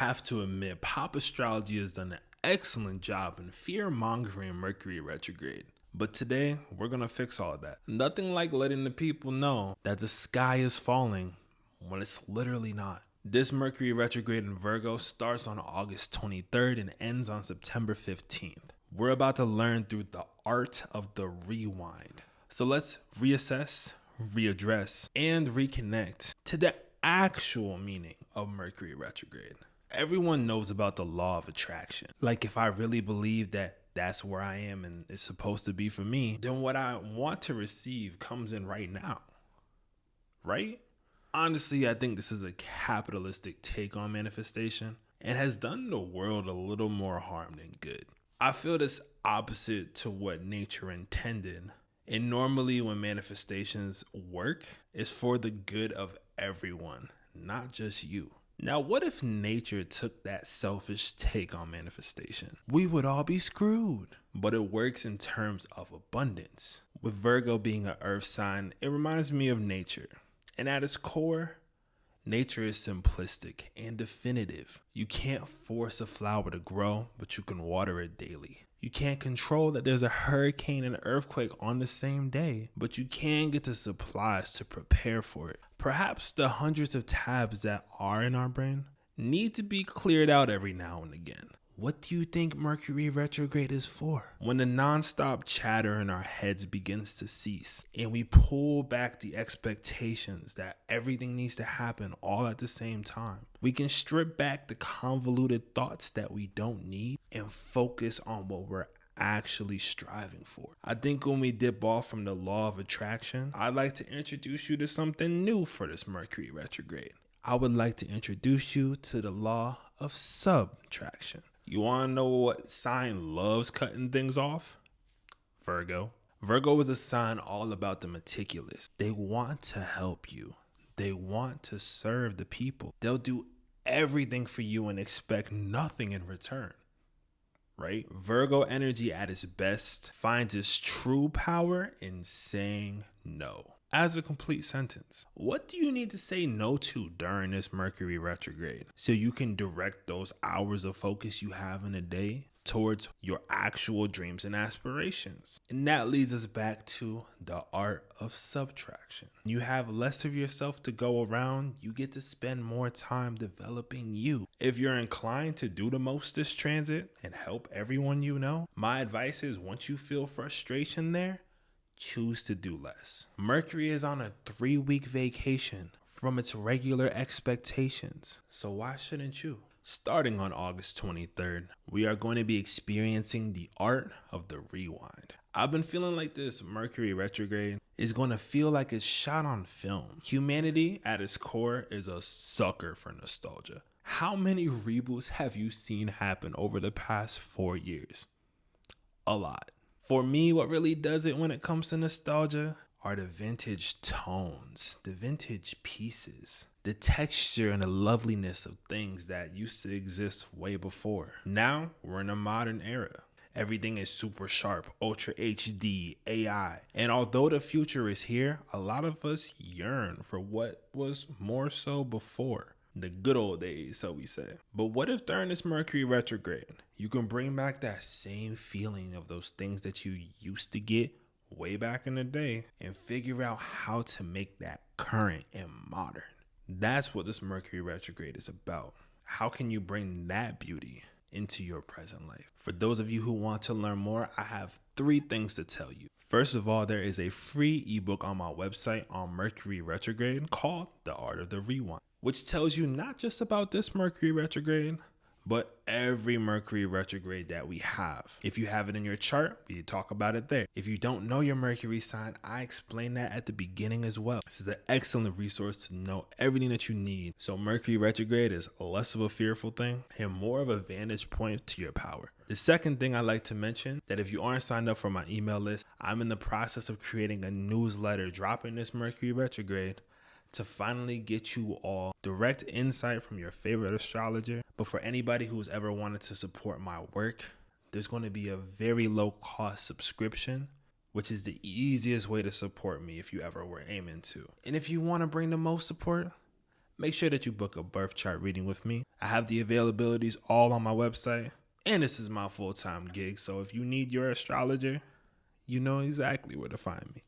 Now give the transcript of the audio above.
have to admit, pop astrology has done an excellent job in fear-mongering Mercury retrograde. But today, we're going to fix all that. Nothing like letting the people know that the sky is falling when it's literally not. This Mercury retrograde in Virgo starts on August 23rd and ends on September 15th. We're about to learn through the art of the rewind. So let's reassess, readdress, and reconnect to the actual meaning of Mercury retrograde. Everyone knows about the law of attraction. Like, if I really believe that that's where I am and it's supposed to be for me, then what I want to receive comes in right now. Right? Honestly, I think this is a capitalistic take on manifestation and has done the world a little more harm than good. I feel this opposite to what nature intended. And normally when manifestations work, it's for the good of everyone, not just you. Now, what if nature took that selfish take on manifestation? We would all be screwed. But it works in terms of abundance. With Virgo being an earth sign, it reminds me of nature. And at its core, nature is simplistic and definitive. You can't force a flower to grow, but you can water it daily. You can't control that there's a hurricane and an earthquake on the same day, but you can get the supplies to prepare for it. Perhaps the hundreds of tabs that are in our brain need to be cleared out every now and again. What do you think Mercury retrograde is for? When the nonstop chatter in our heads begins to cease and we pull back the expectations that everything needs to happen all at the same time, we can strip back the convoluted thoughts that we don't need and focus on what we're actually striving for. I think when we dip off from the law of attraction, I'd like to introduce you to something new for this Mercury retrograde. I would like to introduce you to the law of subtraction. You want to know what sign loves cutting things off? Virgo. Virgo is a sign all about the meticulous. They want to help you. They want to serve the people. They'll do everything for you and expect nothing in return. Right? Virgo energy at its best finds its true power in saying no. As a complete sentence, what do you need to say no to during this Mercury retrograde so you can direct those hours of focus you have in a day towards your actual dreams and aspirations? And that leads us back to the art of subtraction. You have less of yourself to go around. You get to spend more time developing you. If you're inclined to do the most this transit and help everyone you know, my advice is once you feel frustration there, choose to do less. Mercury is on a 3-week vacation from its regular expectations. So why shouldn't you? Starting on August 23rd, we are going to be experiencing the art of the rewind. I've been feeling like this Mercury retrograde is going to feel like it's shot on film. Humanity at its core is a sucker for nostalgia. How many reboots have you seen happen over the past 4 years? A lot. For me, what really does it when it comes to nostalgia are the vintage tones, the vintage pieces, the texture and the loveliness of things that used to exist way before. Now, we're in a modern era. Everything is super sharp, ultra HD, AI. And although the future is here, a lot of us yearn for what was more so before. The good old days, so we say. But what if during this Mercury retrograde, you can bring back that same feeling of those things that you used to get way back in the day and figure out how to make that current and modern? That's what this Mercury retrograde is about. How can you bring that beauty into your present life? For those of you who want to learn more, I have 3 things to tell you. First of all, there is a free ebook on my website on Mercury retrograde called The Art of the Rewind, which tells you not just about this Mercury retrograde, but every Mercury retrograde that we have. If you have it in your chart, we talk about it there. If you don't know your Mercury sign, I explain that at the beginning as well. This is an excellent resource to know everything that you need. So Mercury retrograde is less of a fearful thing and more of a vantage point to your power. The second thing I like to mention, that if you aren't signed up for my email list, I'm in the process of creating a newsletter dropping this Mercury retrograde to finally get you all direct insight from your favorite astrologer. But for anybody who's ever wanted to support my work, there's going to be a very low cost subscription, which is the easiest way to support me if you ever were aiming to. And if you want to bring the most support, make sure that you book a birth chart reading with me. I have the availabilities all on my website, and this is my full-time gig, so if you need your astrologer, you know exactly where to find me.